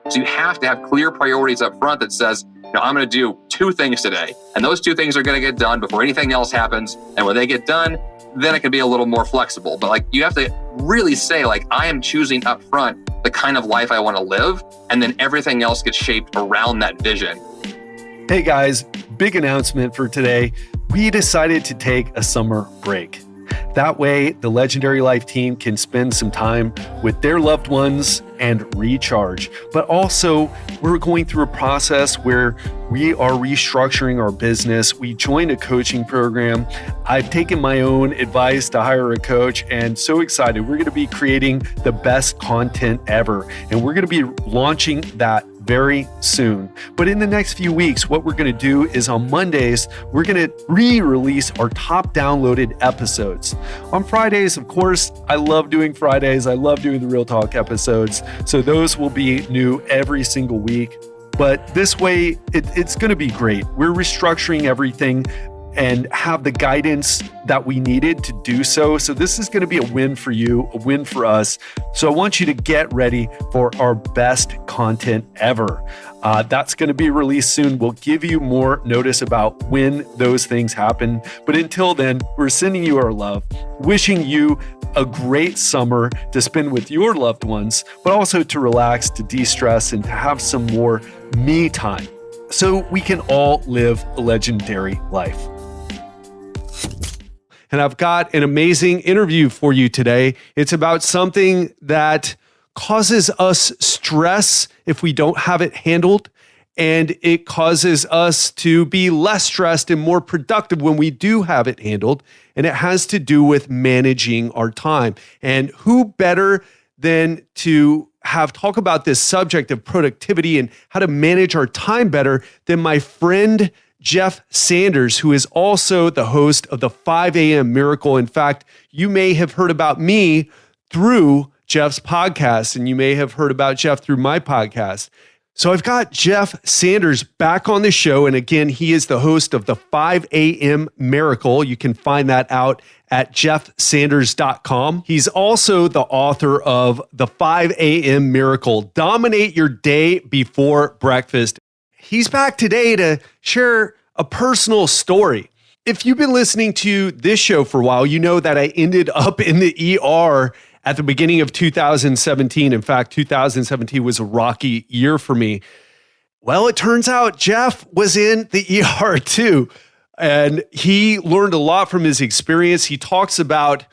So you have to have clear priorities up front that says, I'm going to do 2 things today. And those 2 things are going to get done before anything else happens. And when they get done, then it can be a little more flexible. But you have to really say, I am choosing up front the kind of life I want to live. And then everything else gets shaped around that vision. Hey guys, big announcement for today. We decided to take a summer break. That way, the Legendary Life team can spend some time with their loved ones and recharge. But also, we're going through a process where we are restructuring our business. We joined a coaching program. I've taken my own advice to hire a coach and so excited. We're going to be creating the best content ever. And we're going to be launching that very soon. But in the next few weeks, what we're going to do is on Mondays, we're going to re-release our top downloaded episodes. On Fridays, of course, I love doing Fridays. I love doing the Real Talk episodes. So those will be new every single week. But this way, it's going to be great. We're restructuring everything and have the guidance that we needed to do so. So this is going to be a win for you, a win for us. So I want you to get ready for our best content ever. That's going to be released soon. We'll give you more notice about when those things happen. But until then, we're sending you our love, wishing you a great summer to spend with your loved ones, but also to relax, to de-stress, and to have some more me time so we can all live a legendary life. And I've got an amazing interview for you today. It's about something that causes us stress if we don't have it handled, and it causes us to be less stressed and more productive when we do have it handled. And it has to do with managing our time. And who better than to talk about this subject of productivity and how to manage our time better than my friend Jeff Sanders, who is also the host of the 5 a.m. Miracle. In fact, you may have heard about me through Jeff's podcast, and you may have heard about Jeff through my podcast. So I've got Jeff Sanders back on the show. And again, he is the host of the 5 a.m. Miracle. You can find that out at jeffsanders.com. He's also the author of the 5 a.m. Miracle, Dominate Your Day Before Breakfast. He's back today to share a personal story. If you've been listening to this show for a while, you know that I ended up in the ER at the beginning of 2017. In fact, 2017 was a rocky year for me. Well, it turns out Jeff was in the ER too, and he learned a lot from his experience. He talks about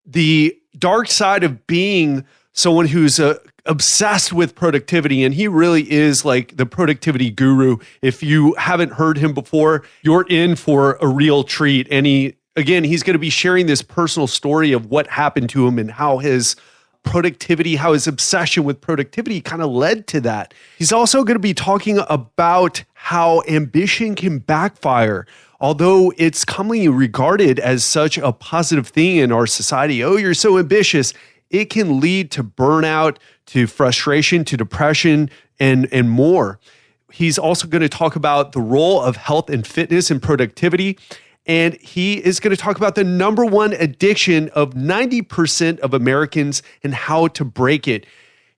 the dark side of being someone who's obsessed with productivity, and he really is like the productivity guru. If you haven't heard him before, you're in for a real treat. And he's going to be sharing this personal story of what happened to him and how his obsession with productivity kind of led to that. He's also going to be talking about how ambition can backfire. Although it's commonly regarded as such a positive thing in our society, oh, you're so ambitious, it can lead to burnout, to frustration, to depression, and more. He's also going to talk about the role of health and fitness and productivity. And he is going to talk about the number one addiction of 90% of Americans and how to break it.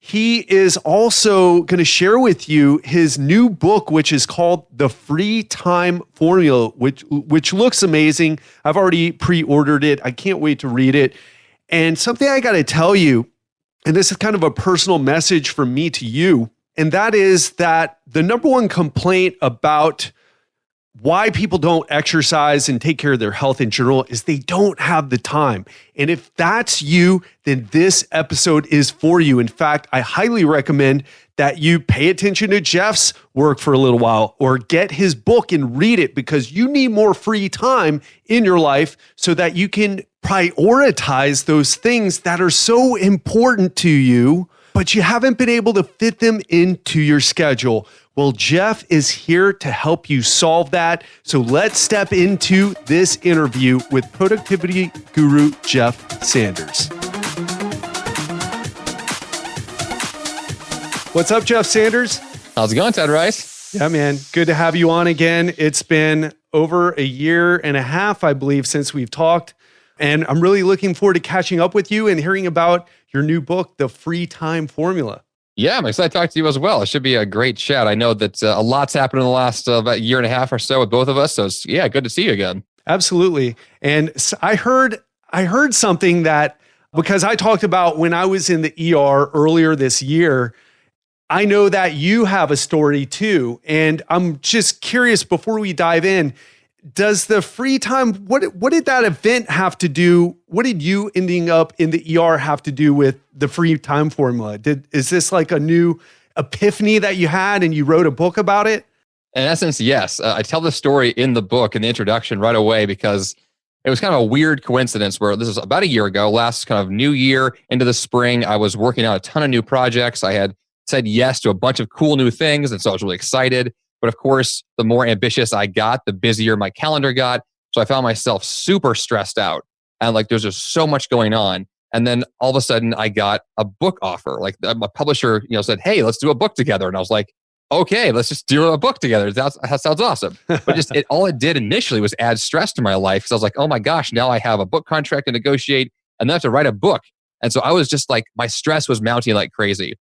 He is also going to share with you his new book, which is called The Free Time Formula, which looks amazing. I've already pre-ordered it. I can't wait to read it. And something I got to tell you, and this is kind of a personal message from me to you, and that is that the number one complaint about why people don't exercise and take care of their health in general is they don't have the time. And if that's you, then this episode is for you. In fact, I highly recommend that you pay attention to Jeff's work for a little while or get his book and read it, because you need more free time in your life so that you can prioritize those things that are so important to you, but you haven't been able to fit them into your schedule. Well, Jeff is here to help you solve that. So let's step into this interview with productivity guru Jeff Sanders. What's up, Jeff Sanders? How's it going, Ted Rice? Yeah, man. Good to have you on again. It's been over a year and a half, I believe, since we've talked. And I'm really looking forward to catching up with you and hearing about your new book, The Free Time Formula. Yeah, I'm excited to talk to you as well. It should be a great chat. I know that a lot's happened in the last about year and a half or so with both of us. So yeah, good to see you again. Absolutely. And I heard something that, because I talked about when I was in the ER earlier this year, I know that you have a story too. And I'm just curious, before we dive in, does the free time, what did that event have to do? What did you ending up in the ER have to do with the free time formula? Is this like a new epiphany that you had and you wrote a book about it? In essence, yes. I tell the story in the book in the introduction right away because it was kind of a weird coincidence where this was about a year ago, last kind of new year into the spring. I was working on a ton of new projects. I had said yes to a bunch of cool new things. And so I was really excited. But of course, the more ambitious I got, the busier my calendar got. So I found myself super stressed out. And like there's just so much going on. And then all of a sudden I got a book offer. Like my publisher, said, "Hey, let's do a book together." And I was like, "Okay, let's just do a book together. That sounds awesome." But just all it did initially was add stress to my life. Because I was like, "Oh my gosh, now I have a book contract to negotiate and then I have to write a book." And so I was just like, my stress was mounting like crazy.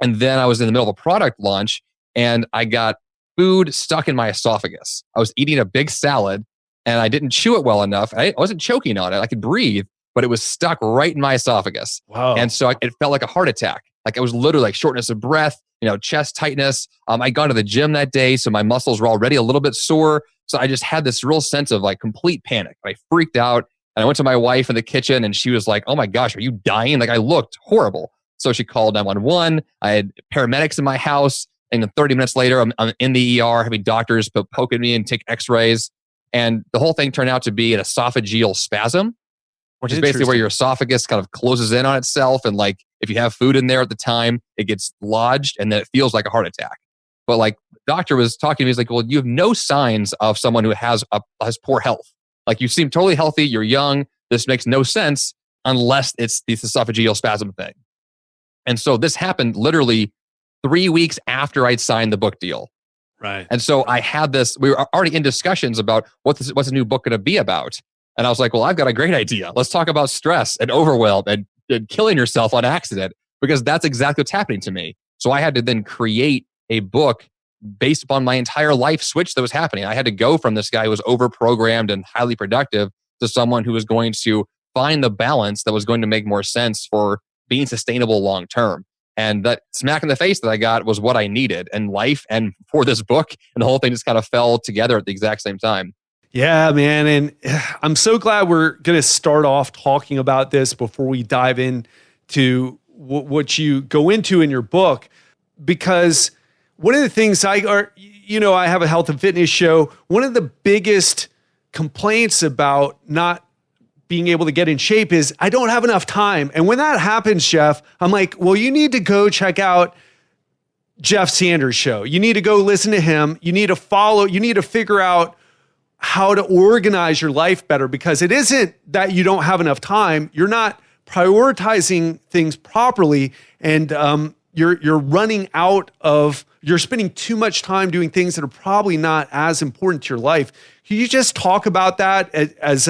And then I was in the middle of a product launch and I got food stuck in my esophagus. I was eating a big salad and I didn't chew it well enough. I wasn't choking on it. I could breathe, but it was stuck right in my esophagus. Wow. And so it felt like a heart attack. Like I was literally like shortness of breath, chest tightness. I'd gone to the gym that day, so my muscles were already a little bit sore. So I just had this real sense of like complete panic. I freaked out and I went to my wife in the kitchen and she was like, "Oh my gosh, are you dying?" Like I looked horrible. So she called 911. I had paramedics in my house. And then 30 minutes later, I'm in the ER having doctors poke at me and take x-rays. And the whole thing turned out to be an esophageal spasm, which is basically where your esophagus kind of closes in on itself. And like, if you have food in there at the time, it gets lodged and then it feels like a heart attack. But like the doctor was talking to me, he's like, "Well, you have no signs of someone who has poor health. Like you seem totally healthy. You're young. This makes no sense unless it's this esophageal spasm thing." And so this happened literally 3 weeks after I'd signed the book deal. Right. And so I had this, we were already in discussions about what's the new book going to be about. And I was like, "Well, I've got a great idea. Let's talk about stress and overwhelm and killing yourself on accident," because that's exactly what's happening to me. So I had to then create a book based upon my entire life switch that was happening. I had to go from this guy who was overprogrammed and highly productive to someone who was going to find the balance that was going to make more sense for being sustainable long term. And that smack in the face that I got was what I needed in life and for this book. And the whole thing just kind of fell together at the exact same time. Yeah, man. And I'm so glad we're going to start off talking about this before we dive into what you go into in your book. Because one of the things I have a health and fitness show. One of the biggest complaints about not being able to get in shape is I don't have enough time. And when that happens, Jeff, I'm like, well, you need to go check out Jeff Sanders' show. You need to go listen to him. You need to figure out how to organize your life better, because it isn't that you don't have enough time. You're not prioritizing things properly. And you're running out of, you're spending too much time doing things that are probably not as important to your life. Can you just talk about that as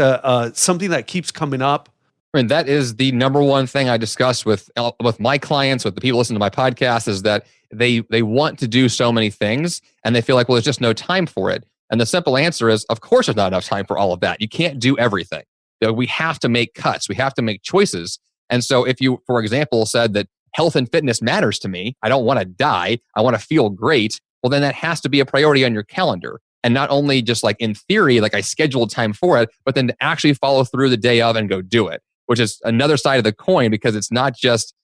something that keeps coming up? I mean, that is the number one thing I discuss with my clients, with the people listening to my podcast, is that they want to do so many things and they feel like, well, there's just no time for it. And the simple answer is, of course, there's not enough time for all of that. You can't do everything. We have to make cuts. We have to make choices. And so if you, for example, said that health and fitness matters to me, I don't want to die, I want to feel great, well, then that has to be a priority on your calendar. And not only just like in theory, like I scheduled time for it, but then to actually follow through the day of and go do it, which is another side of the coin, because it's not just,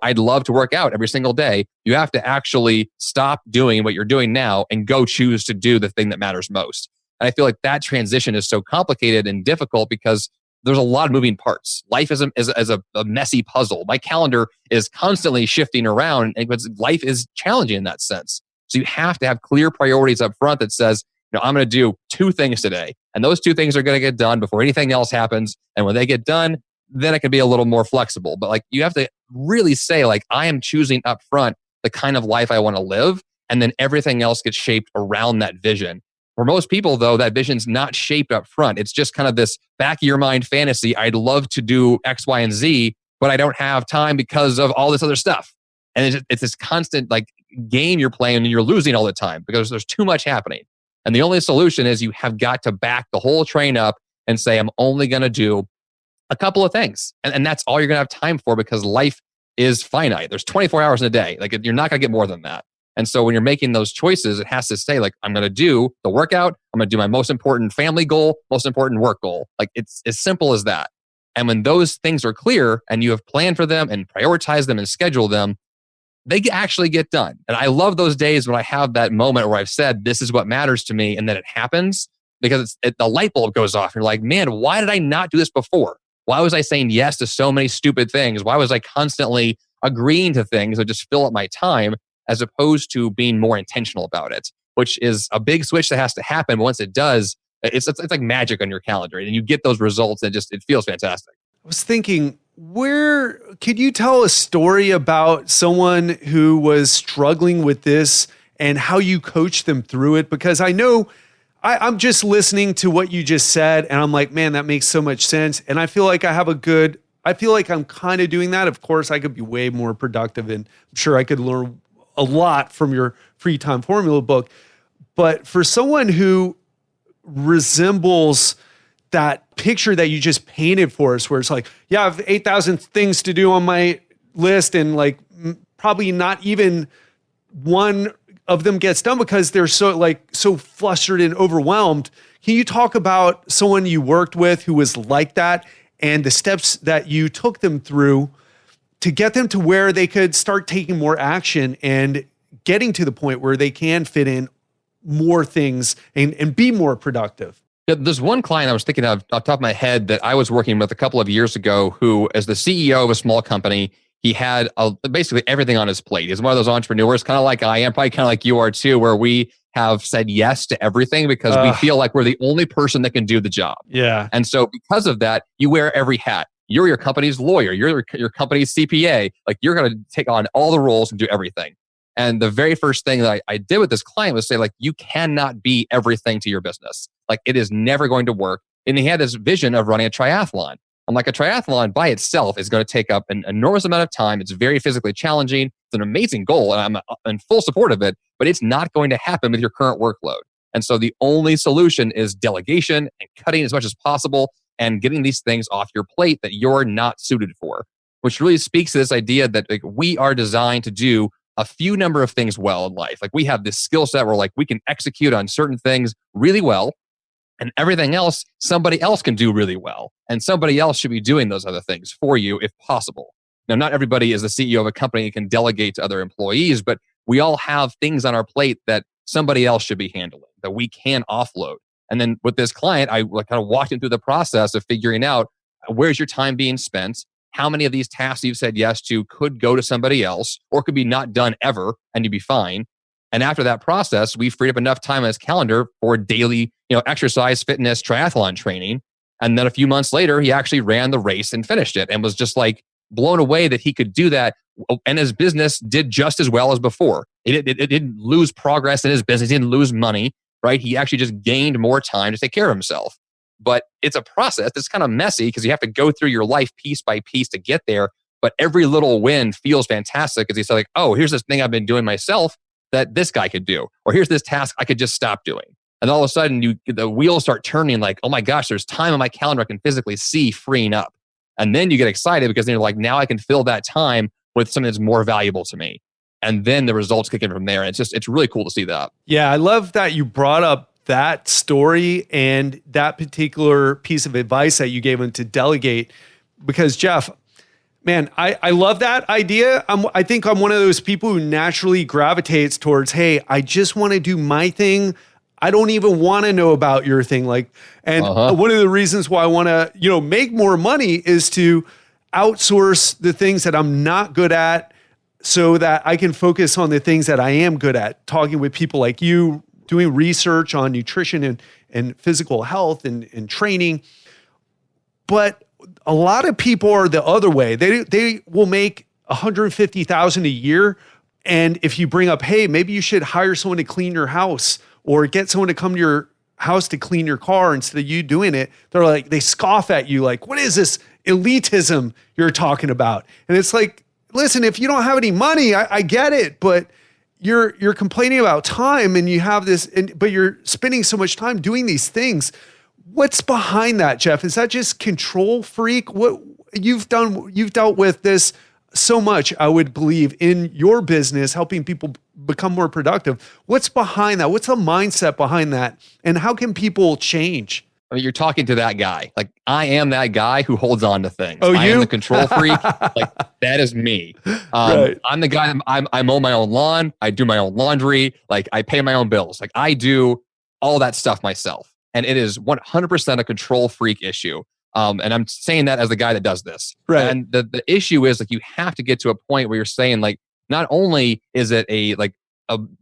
I'd love to work out every single day. You have to actually stop doing what you're doing now and go choose to do the thing that matters most. And I feel like that transition is so complicated and difficult because there's a lot of moving parts. Life is a messy puzzle. My calendar is constantly shifting around, and life is challenging in that sense. So you have to have clear priorities up front that says, I'm going to do 2 things today. And those 2 things are going to get done before anything else happens. And when they get done, then it can be a little more flexible. But like, you have to really say, like, I am choosing up front the kind of life I want to live. And then everything else gets shaped around that vision. For most people, though, that vision's not shaped up front. It's just kind of this back of your mind fantasy. I'd love to do X, Y, and Z, but I don't have time because of all this other stuff. And it's this constant like game you're playing and you're losing all the time because there's too much happening. And the only solution is you have got to back the whole train up and say, I'm only going to do a couple of things. And that's all you're going to have time for because life is finite. There's 24 hours in a day. Like you're not going to get more than that. And so when you're making those choices, it has to say like, I'm going to do the workout. I'm going to do my most important family goal, most important work goal. Like it's as simple as that. And when those things are clear and you have planned for them and prioritize them and schedule them, they actually get done. And I love those days when I have that moment where I've said, this is what matters to me. And then it happens because the light bulb goes off. You're like, man, why did I not do this before? Why was I saying yes to so many stupid things? Why was I constantly agreeing to things that just fill up my time as opposed to being more intentional about it, which is a big switch that has to happen. But once it does, it's like magic on your calendar and you get those results and it feels fantastic. I was thinking, could you tell a story about someone who was struggling with this and how you coached them through it? Because I know I'm just listening to what you just said and I'm like, man, that makes so much sense. And I feel like I feel like I'm kind of doing that. Of course, I could be way more productive and I'm sure I could learn a lot from your Free Time Formula book. But for someone who resembles that picture that you just painted for us, where it's like, yeah, I have 8,000 things to do on my list and like probably not even one of them gets done because they're so flustered and overwhelmed. Can you talk about someone you worked with who was like that and the steps that you took them through to get them to where they could start taking more action and getting to the point where they can fit in more things and be more productive? Yeah, there's one client I was thinking of off the top of my head that I was working with a couple of years ago who, as the CEO of a small company, he had basically everything on his plate. He's one of those entrepreneurs, kind of like I am, probably kind of like you are too, where we have said yes to everything because we feel like we're the only person that can do the job. Yeah. And so because of that, you wear every hat. You're your company's lawyer. You're your company's CPA. Like you're going to take on all the roles and do everything. And the very first thing that I did with this client was say, like, you cannot be everything to your business. Like it is never going to work. And he had this vision of running a triathlon. I'm like, a triathlon by itself is going to take up an enormous amount of time. It's very physically challenging. It's an amazing goal and I'm in full support of it, but it's not going to happen with your current workload. And so the only solution is delegation and cutting as much as possible and getting these things off your plate that you're not suited for, which really speaks to this idea that like, we are designed to do a few number of things well in life. Like we have this skill set where like we can execute on certain things really well and everything else, somebody else can do really well. And somebody else should be doing those other things for you if possible. Now, not everybody is the CEO of a company and can delegate to other employees, but we all have things on our plate that somebody else should be handling, that we can offload. And then with this client, I kind of walked him through the process of figuring out where's your time being spent, how many of these tasks you've said yes to could go to somebody else or could be not done ever and you'd be fine. And after that process, we freed up enough time on his calendar for daily, exercise, fitness, triathlon training. And then a few months later, he actually ran the race and finished it and was just like blown away that he could do that. And his business did just as well as before. It didn't lose progress in his business. He didn't lose money, right? He actually just gained more time to take care of himself. But it's a process that's kind of messy because you have to go through your life piece by piece to get there. But every little win feels fantastic because he's like, oh, here's this thing I've been doing myself that this guy could do. Or here's this task I could just stop doing. And all of a sudden, the wheels start turning like, oh my gosh, there's time on my calendar I can physically see freeing up. And then you get excited because then you're like, now I can fill that time with something that's more valuable to me. And then the results kick in from there. And it's really cool to see that. Yeah, I love that you brought up that story and that particular piece of advice that you gave him to delegate. Because Jeff, man, I love that idea. I think I'm one of those people who naturally gravitates towards, hey, I just want to do my thing. I don't even want to know about your thing. One of the reasons why I want to, make more money is to outsource the things that I'm not good at so that I can focus on the things that I am good at. Talking with people like you, doing research on nutrition and physical health and training. But a lot of people are the other way. They will make $150,000 a year. And if you bring up, hey, maybe you should hire someone to clean your house or get someone to come to your house to clean your car instead of you doing it, they scoff at you like, what is this elitism you're talking about? And it's like, listen, if you don't have any money, I get it, but you're complaining about time and you have this, but you're spending so much time doing these things. What's behind that, Jeff? Is that just control freak? What you've dealt with this so much, I would believe, in your business, helping people become more productive. What's behind that? What's the mindset behind that? And how can people change? I mean, you're talking to that guy. Like, I am that guy who holds on to things. Oh, I you? am the control freak. Like, that is me. Right. I'm the guy. I mow my own lawn. I do my own laundry. Like, I pay my own bills. Like, I do all that stuff myself. And it is 100% a control freak issue. And I'm saying that as the guy that does this. Right. And the issue is, like, you have to get to a point where you're saying, like, not only is it a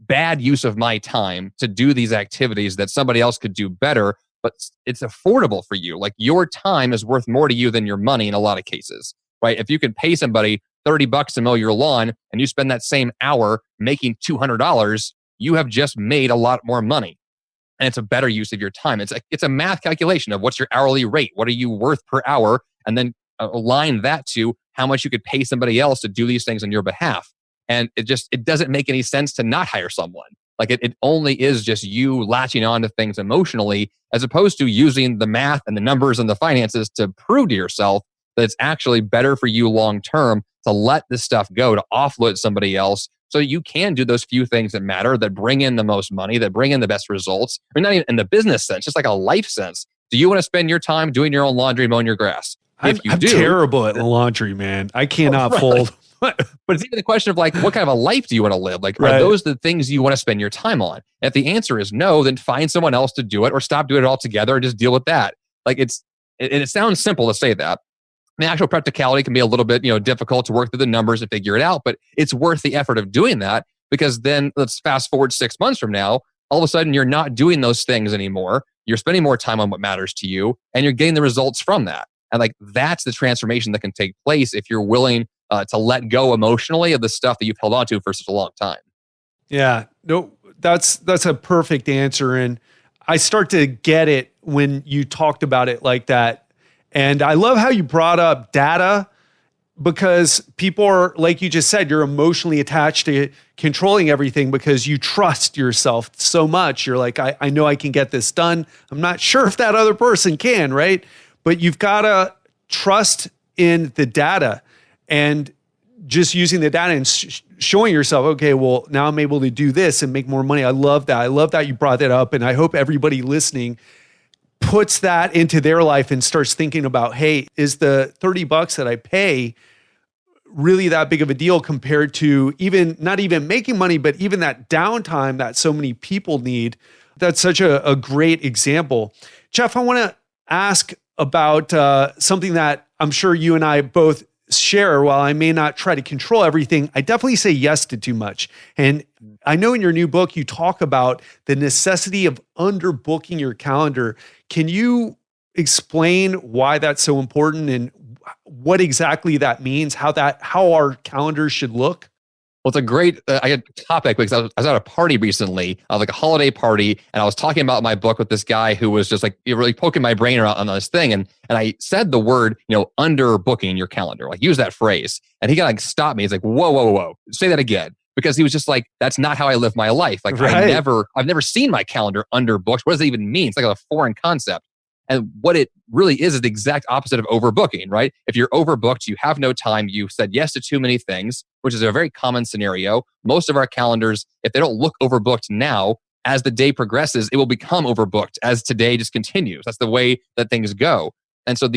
bad use of my time to do these activities that somebody else could do better, but it's affordable for you. Like, your time is worth more to you than your money in a lot of cases, right? If you can pay somebody $30 to mow your lawn and you spend that same hour making $200, you have just made a lot more money. And it's a better use of your time. It's a math calculation of what's your hourly rate, what are you worth per hour, and then align that to how much you could pay somebody else to do these things on your behalf. And it doesn't make any sense to not hire someone. Like, it only is just you latching on to things emotionally, as opposed to using the math and the numbers and the finances to prove to yourself that it's actually better for you long term to let this stuff go, to offload somebody else, so you can do those few things that matter, that bring in the most money, that bring in the best results. I mean, not even in the business sense, just like a life sense. Do you want to spend your time doing your own laundry, mowing your grass? I'm terrible at laundry, man. I cannot fold. But it's even the question of, like, what kind of a life do you want to live? Like, are those the things you want to spend your time on? If the answer is no, then find someone else to do it, or stop doing it altogether and just deal with that. Like, it sounds simple to say that. The actual practicality can be a little bit, difficult to work through the numbers and figure it out, but it's worth the effort of doing that, because then let's fast forward 6 months from now, all of a sudden you're not doing those things anymore. You're spending more time on what matters to you, and you're getting the results from that. And, like, that's the transformation that can take place if you're willing to let go emotionally of the stuff that you've held on to for such a long time. Yeah, no, that's a perfect answer. And I start to get it when you talked about it like that. And I love how you brought up data, because people are, like you just said, you're emotionally attached to controlling everything because you trust yourself so much. You're like, I know I can get this done. I'm not sure if that other person can, right? But you've got to trust in the data, and just using the data and showing yourself, okay, well, now I'm able to do this and make more money. I love that. I love that you brought that up. And I hope everybody listening puts that into their life and starts thinking about, hey, is the $30 that I pay really that big of a deal compared to even not even making money, but even that downtime that so many people need? That's such a great example. Jeff, I want to ask about something that I'm sure you and I both share. While I may not try to control everything, I definitely say yes to too much. And I know in your new book, you talk about the necessity of underbooking your calendar. Can you explain why that's so important and what exactly that means, how our calendars should look? Well, it's a great topic, because I was at a party recently, like a holiday party, and I was talking about my book with this guy who was just like really poking my brain around on this thing, and I said the word, underbooking your calendar, like use that phrase, and he got stopped me. He's like, whoa, say that again, because he was just like, that's not how I live my life. Like, right. I've never seen my calendar underbooked. What does it even mean? It's like a foreign concept. And what it really is the exact opposite of overbooking, right? If you're overbooked, you have no time, you said yes to too many things, which is a very common scenario. Most of our calendars, if they don't look overbooked now, as the day progresses, it will become overbooked as today just continues. That's the way that things go. And so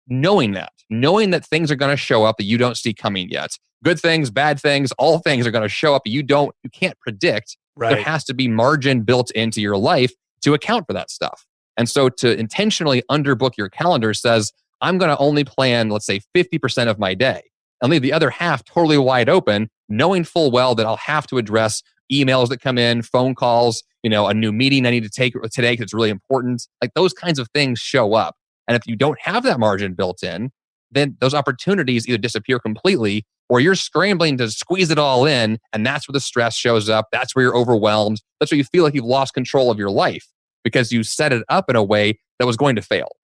knowing that things are going to show up that you don't see coming yet, good things, bad things, all things are going to show up that you can't predict. Right. There has to be margin built into your life to account for that stuff. And so to intentionally underbook your calendar says, I'm going to only plan, let's say, 50% of my day and leave the other half totally wide open, knowing full well that I'll have to address emails that come in, phone calls, a new meeting I need to take today because it's really important. Like, those kinds of things show up. And if you don't have that margin built in, then those opportunities either disappear completely, or you're scrambling to squeeze it all in. And that's where the stress shows up. That's where you're overwhelmed. That's where you feel like you've lost control of your life, because you set it up in a way that was going to fail.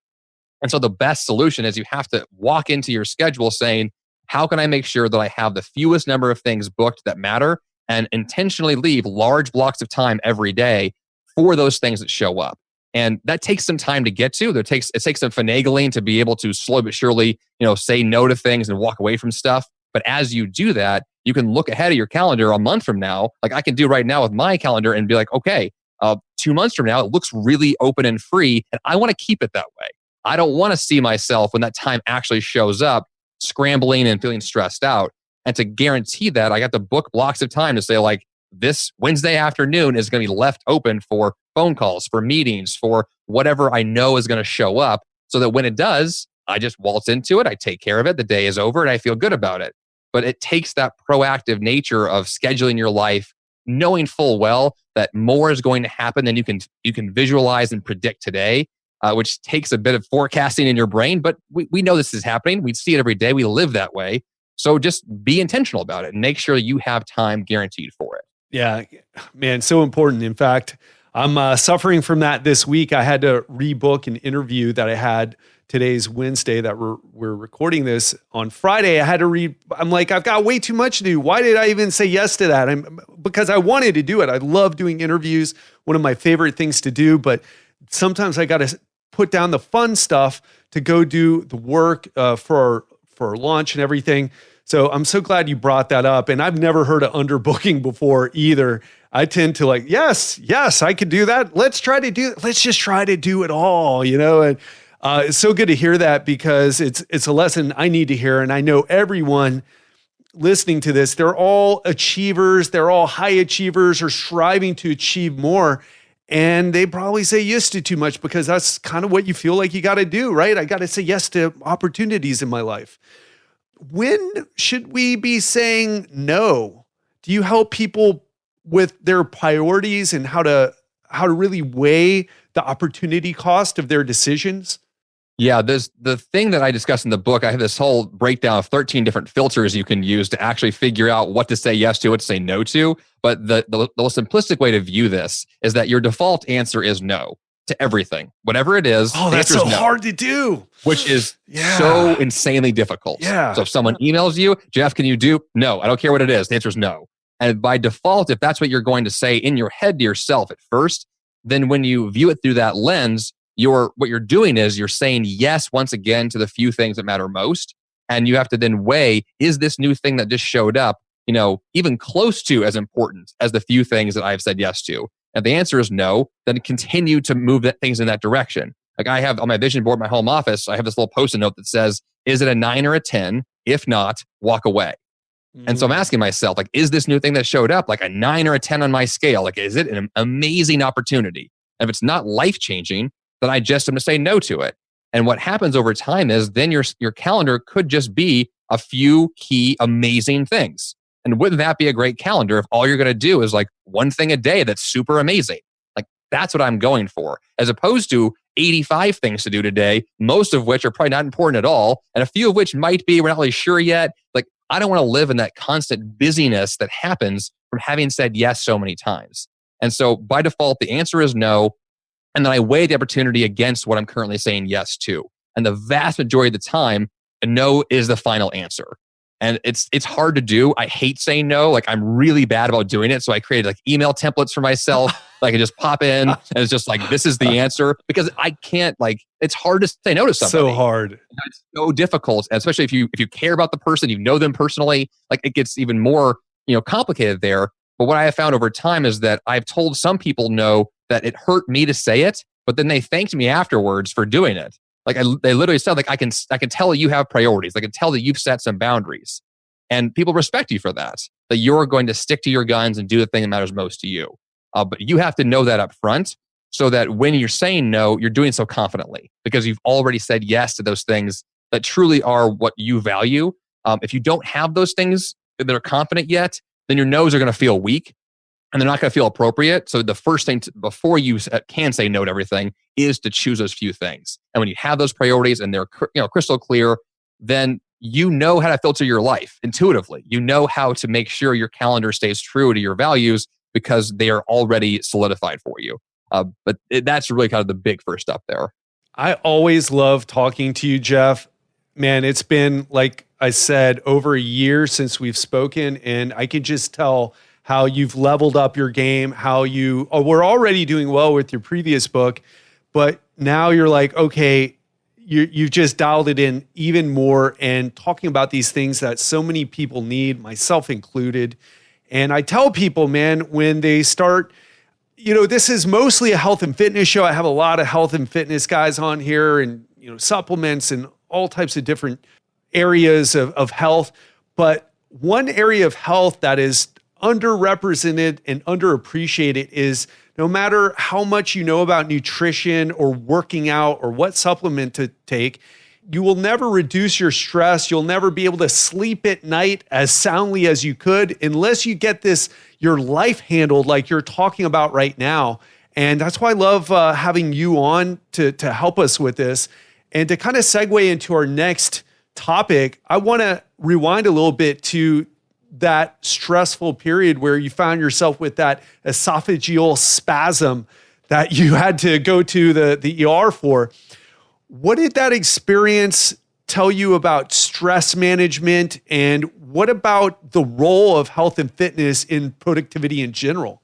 And so the best solution is you have to walk into your schedule saying, how can I make sure that I have the fewest number of things booked that matter and intentionally leave large blocks of time every day for those things that show up. And that takes some time to get to. It takes some finagling to be able to slowly but surely, say no to things and walk away from stuff. But as you do that, you can look ahead of your calendar a month from now, like I can do right now with my calendar, and be like, okay, 2 months from now, it looks really open and free, and I want to keep it that way. I don't want to see myself when that time actually shows up scrambling and feeling stressed out. And to guarantee that, I got to book blocks of time to say, like, this Wednesday afternoon is going to be left open for phone calls, for meetings, for whatever I know is going to show up, so that when it does, I just waltz into it, I take care of it, the day is over, and I feel good about it. But it takes that proactive nature of scheduling your life, knowing full well that more is going to happen than you can visualize and predict today, which takes a bit of forecasting in your brain. But we know this is happening. We see it every day. We live that way. So just be intentional about it and make sure you have time guaranteed for it. Yeah, man, so important. In fact, I'm suffering from that this week. I had to rebook an interview that I had. Today's Wednesday that we're recording this on Friday. I had to I'm like, I've got way too much to do. Why did I even say yes to that? Because I wanted to do it. I love doing interviews, one of my favorite things to do, but sometimes I got to put down the fun stuff to go do the work for our launch and everything. So I'm so glad you brought that up. And I've never heard of underbooking before either. I tend to like, yes, I could do that. Let's just try to do it all, and it's so good to hear that, because it's a lesson I need to hear. And I know everyone listening to this, they're all achievers. They're all high achievers or striving to achieve more. And they probably say yes to too much, because that's kind of what you feel like you got to do, right? I got to say yes to opportunities in my life. When should we be saying no? Do you help people with their priorities and how to really weigh the opportunity cost of their decisions? Yeah, there's the thing that I discussed in the book. I have this whole breakdown of 13 different filters you can use to actually figure out what to say yes to, what to say no to. But the simplistic way to view this is that your default answer is no to everything, whatever it is. Oh, that's so hard to do. Which is so insanely difficult. Yeah. So if someone emails you, Jeff, can you do? No, I don't care what it is. The answer is no. And by default, if that's what you're going to say in your head to yourself at first, then when you view it through that lens, what you're doing is you're saying yes once again to the few things that matter most. And you have to then weigh, is this new thing that just showed up, even close to as important as the few things that I've said yes to? And the answer is no, then continue to move things in that direction. Like I have on my vision board, my home office, I have this little post-it note that says, is it a 9 or a 10? If not, walk away. And so I'm asking myself, like, is this new thing that showed up like a 9 or a 10 on my scale? Like, is it an amazing opportunity? And if it's not life-changing, then I just am to say no to it. And what happens over time is then your calendar could just be a few key amazing things. And wouldn't that be a great calendar if all you're going to do is like one thing a day that's super amazing? Like that's what I'm going for, as opposed to 85 things to do today, most of which are probably not important at all, and a few of which might be, we're not really sure yet. Like I don't want to live in that constant busyness that happens from having said yes so many times. And so by default, the answer is no. And then I weigh the opportunity against what I'm currently saying yes to. And the vast majority of the time, a no is the final answer. And it's hard to do. I hate saying no. Like I'm really bad about doing it. So I created like email templates for myself. I can just pop in and it's just like, this is the answer, because I can't it's hard to say no to somebody. So hard. It's so difficult, especially if you care about the person, you know them personally, like it gets even more, complicated there. But what I have found over time is that I've told some people no, that it hurt me to say it, but then they thanked me afterwards for doing it. Like they literally said, like I can tell you have priorities. I can tell that you've set some boundaries, and people respect you for that. That you're going to stick to your guns and do the thing that matters most to you. But you have to know that up front, so that when you're saying no, you're doing so confidently because you've already said yes to those things that truly are what you value. If you don't have those things that are confident yet, then your no's are going to feel weak. And they're not going to feel appropriate. So the first thing before you can say no to everything is to choose those few things. And when you have those priorities and they're crystal clear, then you know how to filter your life intuitively. You know how to make sure your calendar stays true to your values because they are already solidified for you. That's really kind of the big first step there. I always love talking to you, Jeff. man, it's been, like I said, over a year since we've spoken, and I can just tell how you've leveled up your game, how you were already doing well with your previous book, but now you're like, okay, you've just dialed it in even more and talking about these things that so many people need, myself included. And I tell people, man, when they start, this is mostly a health and fitness show. I have a lot of health and fitness guys on here and, supplements and all types of different areas of health. But one area of health that is underrepresented and underappreciated is no matter how much you know about nutrition or working out or what supplement to take, you will never reduce your stress. You'll never be able to sleep at night as soundly as you could unless you get your life handled like you're talking about right now. And that's why I love having you on to help us with this. And to kind of segue into our next topic, I want to rewind a little bit to that stressful period where you found yourself with that esophageal spasm that you had to go to the ER for. What did that experience tell you about stress management, and what about the role of health and fitness in productivity in general?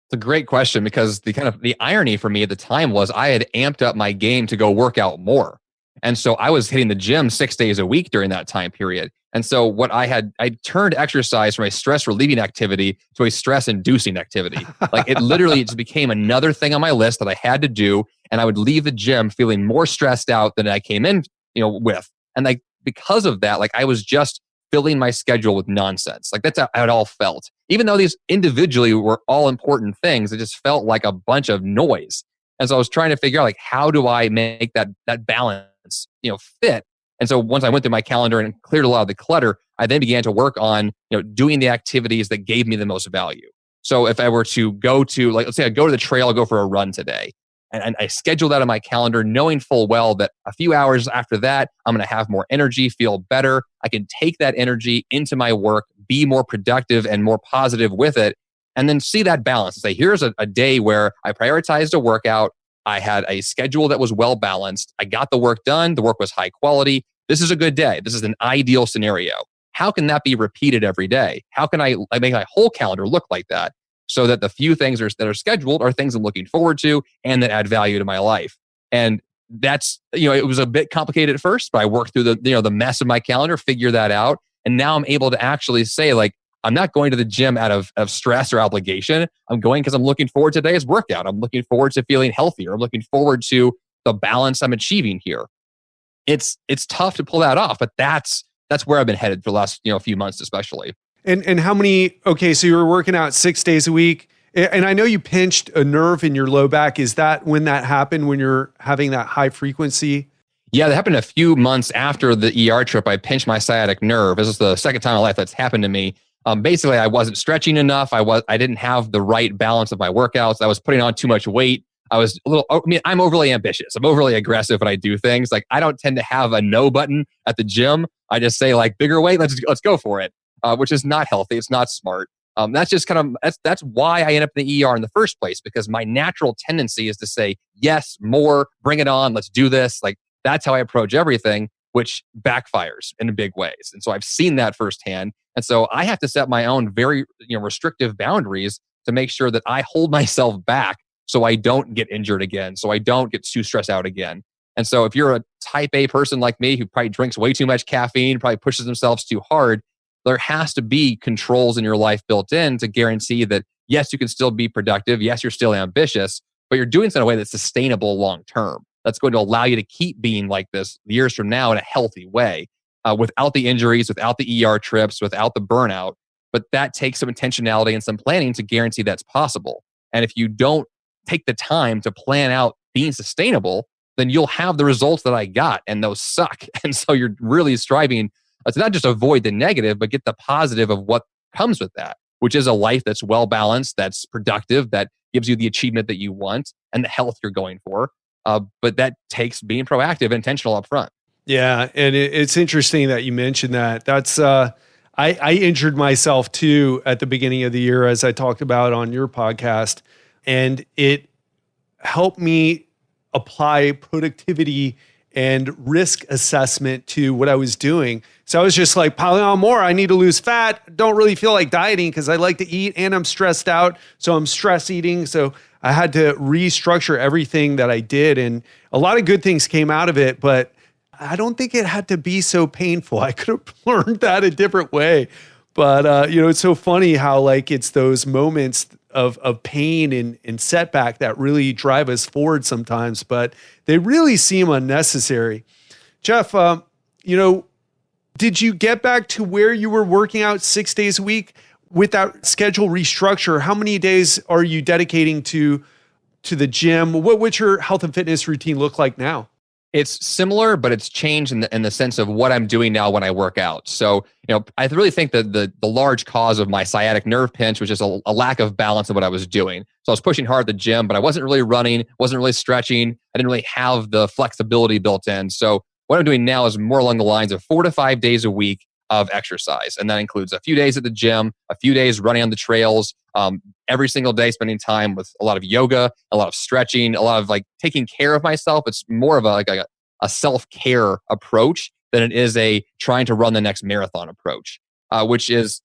It's a great question, because the irony for me at the time was I had amped up my game to go work out more. And so I was hitting the gym 6 days a week during that time period. And so I turned exercise from a stress relieving activity to a stress inducing activity. Like it literally just became another thing on my list that I had to do. And I would leave the gym feeling more stressed out than I came in, with. And because of that, I was just filling my schedule with nonsense. That's how it all felt. Even though these individually were all important things, it just felt like a bunch of noise. And so I was trying to figure out how do I make that balance, fit. And so once I went through my calendar and cleared a lot of the clutter, I then began to work on, doing the activities that gave me the most value. So if I were to go to, let's say I go to the trail, I'll go for a run today. And I schedule that on my calendar, knowing full well that a few hours after that, I'm going to have more energy, feel better. I can take that energy into my work, be more productive and more positive with it, and then see that balance and say, here's a day where I prioritized a workout. I had a schedule that was well balanced. I got the work done. The work was high quality. This is a good day. This is an ideal scenario. How can that be repeated every day? How can I make my whole calendar look like that, so that the few things that are scheduled are things I'm looking forward to and that add value to my life? And that's, it was a bit complicated at first, but I worked through the mess of my calendar, figure that out. And now I'm able to actually say, I'm not going to the gym out of stress or obligation. I'm going because I'm looking forward to today's workout. I'm looking forward to feeling healthier. I'm looking forward to the balance I'm achieving here. It's tough to pull that off, but that's where I've been headed for the last few months, especially. And how many? Okay, so you were working out 6 days a week, and I know you pinched a nerve in your low back. Is that when that happened? When you're having that high frequency? Yeah, that happened a few months after the ER trip. I pinched my sciatic nerve. This is the second time in my life that's happened to me. Basically, I wasn't stretching enough. I didn't have the right balance of my workouts. I was putting on too much weight. I'm overly ambitious. I'm overly aggressive when I do things. I don't tend to have a no button at the gym. I just say bigger weight, let's go for it, which is not healthy. It's not smart. That's just that's why I end up in the ER in the first place, because my natural tendency is to say, yes, more, bring it on, let's do this. That's how I approach everything, which backfires in big ways. And so I've seen that firsthand. And so I have to set my own very restrictive boundaries to make sure that I hold myself back so I don't get injured again, so I don't get too stressed out again. And so if you're a type A person like me who probably drinks way too much caffeine, probably pushes themselves too hard, there has to be controls in your life built in to guarantee that, yes, you can still be productive. Yes, you're still ambitious, but you're doing it in a way that's sustainable long term. That's going to allow you to keep being like this years from now in a healthy way, without the injuries, without the ER trips, without the burnout. But that takes some intentionality and some planning to guarantee that's possible. And if you don't take the time to plan out being sustainable, then you'll have the results that I got, and those suck. And so you're really striving to not just avoid the negative, but get the positive of what comes with that, which is a life that's well balanced, that's productive, that gives you the achievement that you want and the health you're going for. But that takes being proactive and intentional up front. Yeah. And it's interesting that you mentioned that. That's, I injured myself too at the beginning of the year, as I talked about on your podcast, and it helped me apply productivity and risk assessment to what I was doing. So I was just like piling on more. I need to lose fat. Don't really feel like dieting because I like to eat and I'm stressed out. So I'm stress eating. So I had to restructure everything that I did. And a lot of good things came out of it, but I don't think it had to be so painful. I could have learned that a different way. But, it's so funny how like it's those moments of pain and setback that really drive us forward sometimes, but they really seem unnecessary. Jeff, did you get back to where you were working out 6 days a week with that schedule restructure? How many days are you dedicating to the gym? What's your health and fitness routine look like now? It's similar, but it's changed in the sense of what I'm doing now when I work out. So, I really think that the large cause of my sciatic nerve pinch was just a lack of balance in what I was doing. So I was pushing hard at the gym, but I wasn't really running, wasn't really stretching. I didn't really have the flexibility built in. So what I'm doing now is more along the lines of 4 to 5 days a week of exercise. And that includes a few days at the gym, a few days running on the trails, every single day spending time with a lot of yoga, a lot of stretching, a lot of like taking care of myself. It's more of a self-care approach than it is a trying to run the next marathon approach, which is,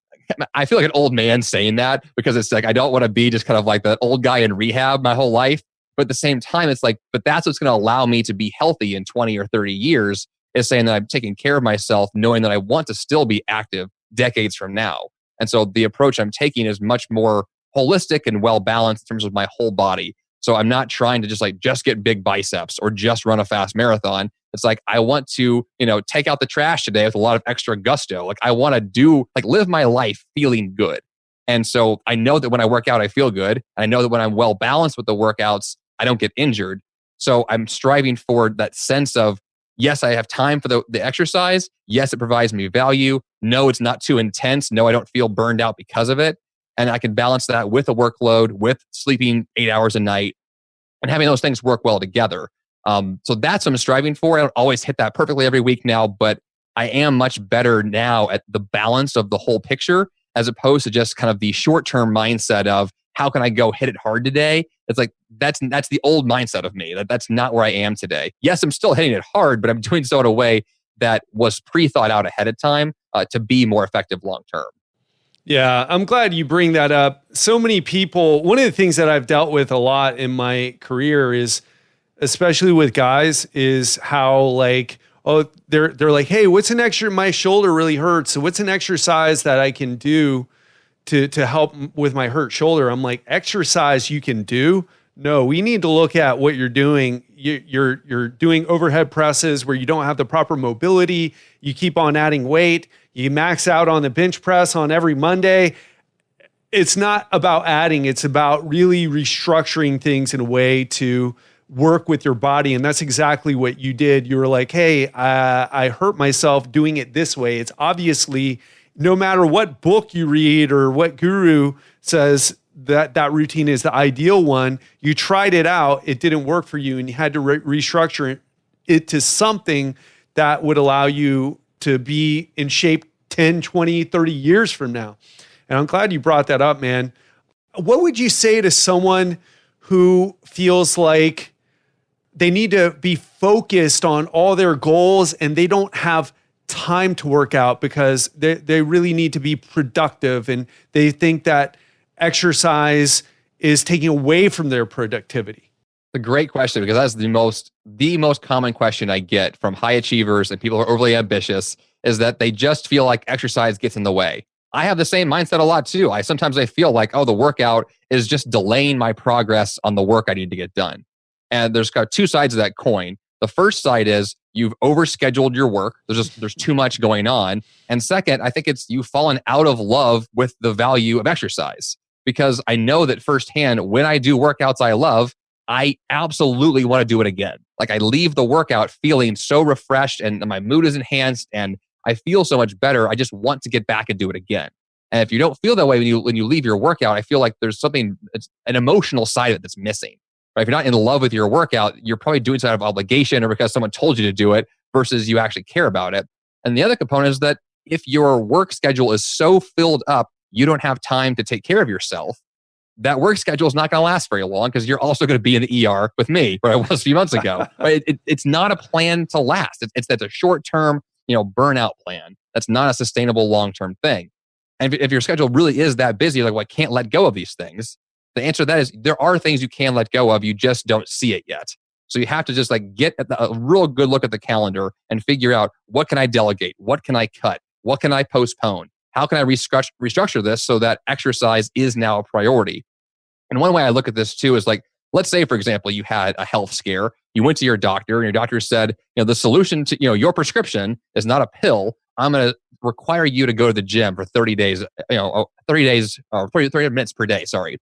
I feel like an old man saying that because it's like, I don't want to be just kind of like that old guy in rehab my whole life. But at the same time, it's like, but that's what's going to allow me to be healthy in 20 or 30 years is saying that I'm taking care of myself, knowing that I want to still be active decades from now. And so the approach I'm taking is much more holistic and well balanced in terms of my whole body. So I'm not trying to just get big biceps or just run a fast marathon. It's like, I want to, take out the trash today with a lot of extra gusto. Like I want to live my life feeling good. And so I know that when I work out, I feel good. And I know that when I'm well balanced with the workouts, I don't get injured. So I'm striving for that sense of, yes, I have time for the exercise. Yes, it provides me value. No, it's not too intense. No, I don't feel burned out because of it. And I can balance that with a workload, with sleeping 8 hours a night and having those things work well together. So that's what I'm striving for. I don't always hit that perfectly every week now, but I am much better now at the balance of the whole picture as opposed to just kind of the short-term mindset of how can I go hit it hard today? It's like, that's the old mindset of me. That's not where I am today. Yes, I'm still hitting it hard, but I'm doing so in a way that was pre-thought out ahead of time to be more effective long-term. Yeah, I'm glad you bring that up. So many people, one of the things that I've dealt with a lot in my career is, especially with guys, is how like, they're like, hey, what's my shoulder really hurts. So what's an exercise that I can do to help with my hurt shoulder? I'm like, exercise you can do? No, we need to look at what you're doing. You're doing overhead presses where you don't have the proper mobility. You keep on adding weight. You max out on the bench press on every Monday. It's not about adding. It's about really restructuring things in a way to work with your body. And that's exactly what you did. You were like, hey, I hurt myself doing it this way. It's obviously, no matter what book you read or what guru says that routine is the ideal one, you tried it out, it didn't work for you, and you had to restructure it to something that would allow you to be in shape 10, 20, 30 years from now. And I'm glad you brought that up, man. What would you say to someone who feels like they need to be focused on all their goals and they don't have time to work out because they really need to be productive and they think that exercise is taking away from their productivity? A great question, because that's the most common question I get from high achievers and people who are overly ambitious is that they just feel like exercise gets in the way. I have the same mindset a lot too. Sometimes I feel like, the workout is just delaying my progress on the work I need to get done. And there's got two sides of that coin. The first side is you've overscheduled your work. There's too much going on. And second, I think it's you've fallen out of love with the value of exercise, because I know that firsthand when I do workouts I love, I absolutely want to do it again. Like I leave the workout feeling so refreshed and my mood is enhanced and I feel so much better. I just want to get back and do it again. And if you don't feel that way when you leave your workout, I feel like there's something, it's an emotional side of it that's missing. Right? If you're not in love with your workout, you're probably doing it out of obligation or because someone told you to do it versus you actually care about it. And the other component is that if your work schedule is so filled up, you don't have time to take care of yourself, that work schedule is not going to last very long because you're also going to be in the ER with me, where I was a few months ago. But it's not a plan to last. That's a short-term, burnout plan. That's not a sustainable long-term thing. And if your schedule really is that busy, like, well, I can't let go of these things. The answer to that is there are things you can let go of. You just don't see it yet. So you have to just get a real good look at the calendar and figure out, what can I delegate? What can I cut? What can I postpone? How can I restructure this so that exercise is now a priority? And one way I look at this too is let's say, for example, you had a health scare. You went to your doctor and your doctor said, the solution to, your prescription is not a pill. I'm going to require you to go to the gym for 30 days, 30 minutes per day, sorry.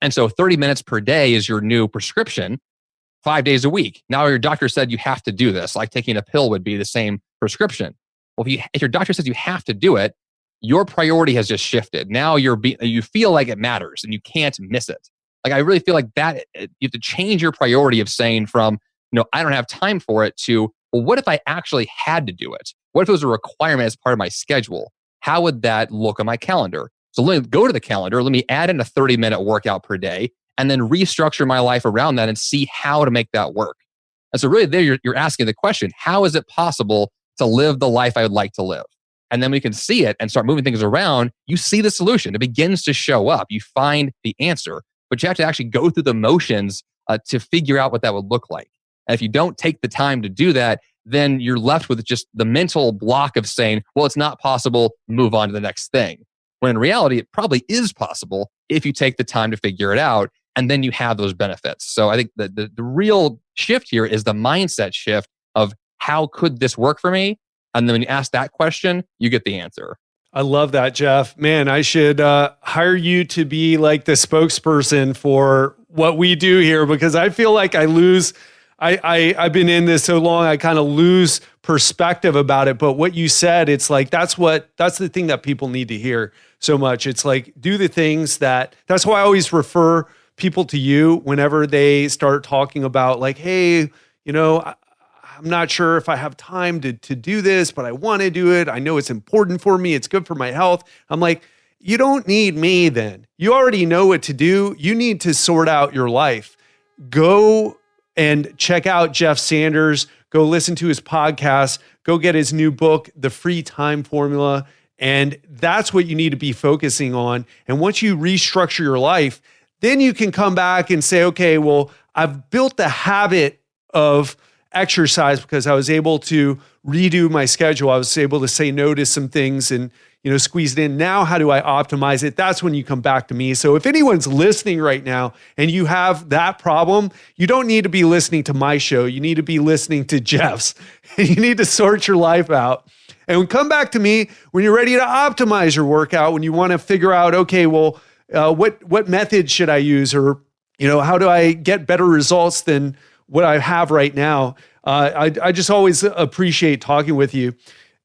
And so 30 minutes per day is your new prescription, 5 days a week. Now your doctor said you have to do this, like taking a pill would be the same prescription. Well, if your doctor says you have to do it, your priority has just shifted. Now you feel like it matters and you can't miss it. I really feel like that you have to change your priority of saying from, I don't have time for it to, well, what if I actually had to do it? What if it was a requirement as part of my schedule? How would that look on my calendar? So let me go to the calendar. Let me add in a 30-minute workout per day and then restructure my life around that and see how to make that work. And so really there you're asking the question, how is it possible to live the life I would like to live? And then we can see it and start moving things around. You see the solution. It begins to show up. You find the answer, but you have to actually go through the motions to figure out what that would look like. And if you don't take the time to do that, then you're left with just the mental block of saying, well, it's not possible, move on to the next thing. When in reality, it probably is possible if you take the time to figure it out, and then you have those benefits. So I think the real shift here is the mindset shift of, how could this work for me? And then when you ask that question, you get the answer. I love that, Jeff. Man, I should hire you to be like the spokesperson for what we do here, because I feel like I lose. I've been in this so long, I kind of lose perspective about it. But what you said, it's that's the thing that people need to hear so much. It's do the things that's why I always refer people to you whenever they start talking about hey, I'm not sure if I have time to do this, but I want to do it. I know it's important for me. It's good for my health. I'm like, you don't need me then. You already know what to do. You need to sort out your life. Go and check out Jeff Sanders. Go listen to his podcast. Go get his new book, The Free Time Formula. And that's what you need to be focusing on. And once you restructure your life, then you can come back and say, okay, well, I've built the habit of exercise because I was able to redo my schedule. I was able to say no to some things and squeeze it in. Now, how do I optimize it? That's when you come back to me. So if anyone's listening right now and you have that problem, you don't need to be listening to my show. You need to be listening to Jeff's. And you need to sort your life out. And come back to me when you're ready to optimize your workout, when you want to figure out, okay, well, what method should I use? Or, how do I get better results than what I have right now? I just always appreciate talking with you.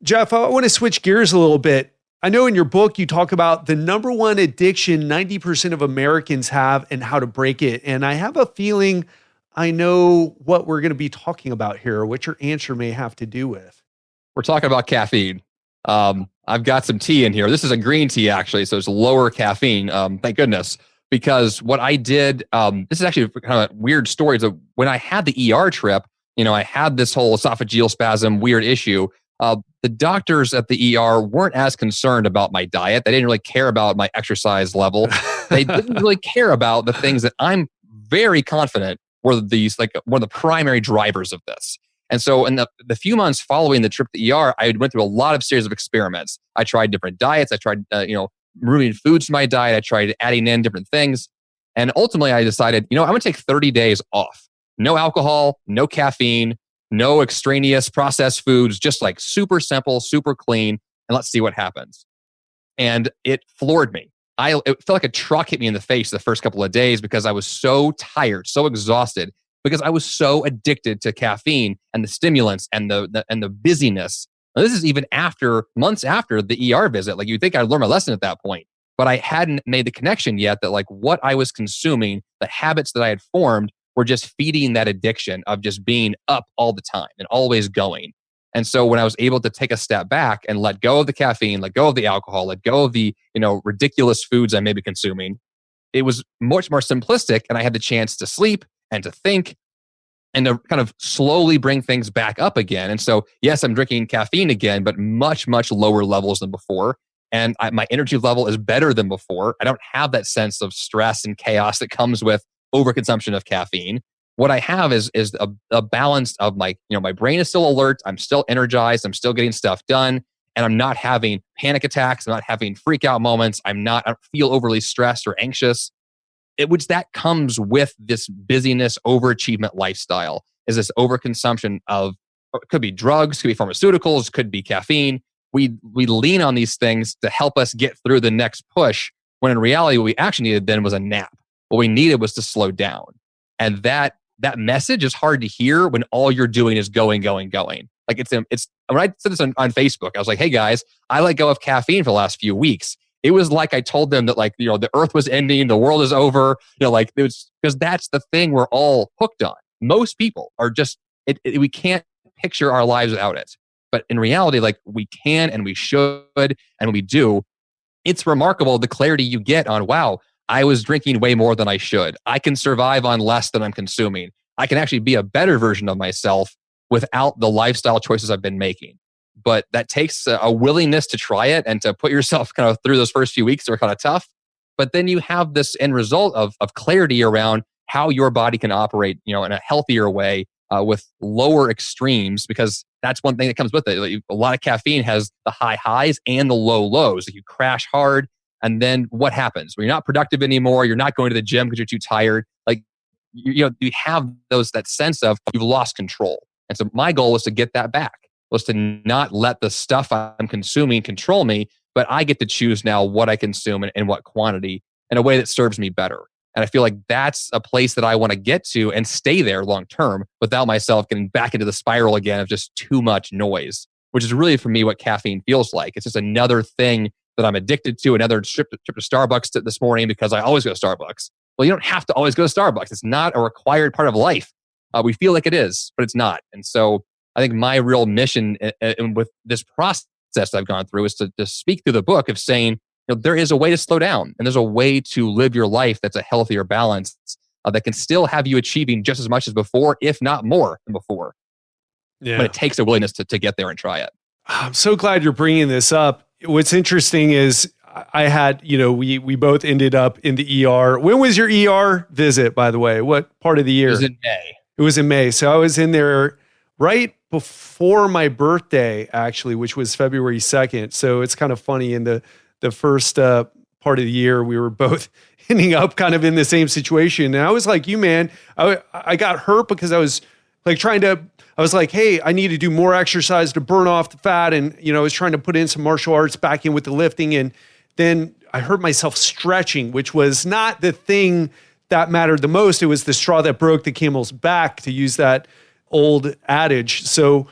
Jeff, I want to switch gears a little bit. I know in your book, you talk about the number one addiction 90% of Americans have and how to break it. And I have a feeling I know what we're going to be talking about here, what your answer may have to do with. We're talking about caffeine. I've got some tea in here. This is a green tea, actually, so it's lower caffeine. Thank goodness. Because what I did, this is actually kind of weird stories of when I had the ER trip, I had this whole esophageal spasm, weird issue. The doctors at the ER weren't as concerned about my diet. They didn't really care about my exercise level. They didn't really care about the things that I'm very confident were these, one of the primary drivers of this. And so in the few months following the trip to the ER, I went through a lot of series of experiments. I tried different diets. I tried, removing foods from my diet. I tried adding in different things. And ultimately I decided, I'm going to take 30 days off. No alcohol, no caffeine, no extraneous processed foods, just super simple, super clean, and let's see what happens. And it floored me. It felt like a truck hit me in the face the first couple of days because I was so tired, so exhausted, because I was so addicted to caffeine and the stimulants and the busyness. Now, this is even months after the ER visit. You'd think I'd learned my lesson at that point, but I hadn't made the connection yet that what I was consuming, the habits that I had formed, were just feeding that addiction of just being up all the time and always going. And so when I was able to take a step back and let go of the caffeine, let go of the alcohol, let go of the ridiculous foods I may be consuming, it was much more simplistic, and I had the chance to sleep and to think and to kind of slowly bring things back up again. And so, yes, I'm drinking caffeine again, but much, much lower levels than before. And my energy level is better than before. I don't have that sense of stress and chaos that comes with overconsumption of caffeine. What I have is a balance of my brain is still alert. I'm still energized. I'm still getting stuff done. And I'm not having panic attacks. I'm not having freak out moments. I don't feel overly stressed or anxious. Which that comes with this busyness, overachievement lifestyle, is this overconsumption of, it could be drugs, could be pharmaceuticals, could be caffeine. We lean on these things to help us get through the next push, when in reality, what we actually needed then was a nap. What we needed was to slow down. And that message is hard to hear when all you're doing is going. Like it's when I said this on Facebook, I was like, hey guys, I let go of caffeine for the last few weeks. It was like I told them that the earth was ending, the world is over, it was, because that's the thing we're all hooked on. Most people are just, we can't picture our lives without it. But in reality, we can and we should, and when we do, it's remarkable the clarity you get on, wow, I was drinking way more than I should. I can survive on less than I'm consuming. I can actually be a better version of myself without the lifestyle choices I've been making. But that takes a willingness to try it and to put yourself kind of through those first few weeks that are kind of tough. But then you have this end result of clarity around how your body can operate, in a healthier way with lower extremes, because that's one thing that comes with it. A lot of caffeine has the high highs and the low lows. You crash hard, and then what happens? When you're not productive anymore, you're not going to the gym because you're too tired. You have that sense of you've lost control. And so my goal was to get that back. Was to not let the stuff I'm consuming control me, but I get to choose now what I consume and in what quantity in a way that serves me better. And I feel like that's a place that I want to get to and stay there long term without myself getting back into the spiral again of just too much noise, which is really for me what caffeine feels like. It's just another thing that I'm addicted to, another trip to Starbucks this morning because I always go to Starbucks. Well, you don't have to always go to Starbucks. It's not a required part of life. We feel like it is, but it's not. And so I think my real mission with this process I've gone through is to speak through the book of saying, there is a way to slow down and there's a way to live your life that's a healthier balance that can still have you achieving just as much as before, if not more than before. Yeah. But it takes a willingness to get there and try it. I'm so glad you're bringing this up. What's interesting is I had, we both ended up in the ER. When was your ER visit, by the way? What part of the year? It was in May. It was in May. So I was in there right before my birthday, actually, which was February 2nd. So it's kind of funny, in the first part of the year, we were both ending up kind of in the same situation. And I was like, you, man, I got hurt because I was I was like, hey, I need to do more exercise to burn off the fat. And, I was trying to put in some martial arts back in with the lifting. And then I hurt myself stretching, which was not the thing that mattered the most. It was the straw that broke the camel's back, to use that old adage. So